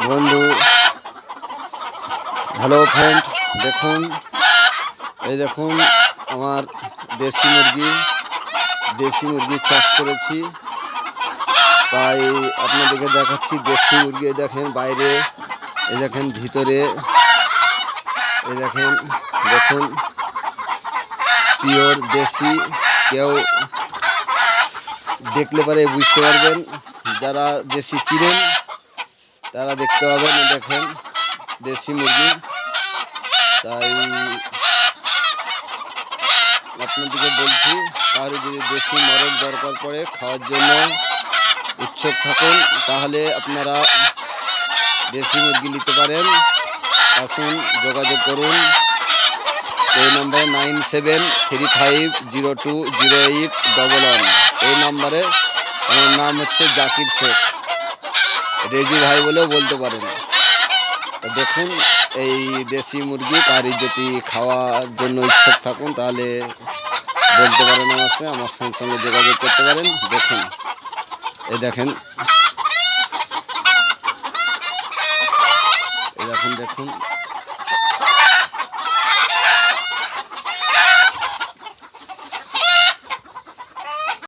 বন্ধু, hello friend, দেখুন এই দেখুন আমার দেশি মুরগি চাষ করেছি। তাই আপনাদেরকে দেখাচ্ছি দেশি মুরগি। দেখেন বাইরে, এই দেখেন ভিতরে, এই দেখেন দেখুন পিওর দেশি। কেউ দেখলে পরে বুঝতে পারবেন, যারা দেশি চিনেন তারা দেখতে পাবেন। দেখেন দেশি মুরগি। তাই আপনাদেরকে বলছি, কারো যদি দেশি মরক দরকার পড়ে খাওয়ার জন্য উৎসুক থাকুন, তাহলে আপনারা দেশি মুরগি নিতে পারেন। আসুন, যোগাযোগ করুন এই নম্বরে 9735020811। এই নম্বরে। আমার নাম হচ্ছে জাকির শেখ, রেজু ভাই বলেও বলতে পারেন। দেখুন এই দেশি মুরগি, কারি যদি খাওয়ার জন্য ইচ্ছুক থাকুন তাহলে বলতে পারেন, আমার সঙ্গে যোগাযোগ করতে পারেন। দেখুন এই দেখেন, এই দেখুন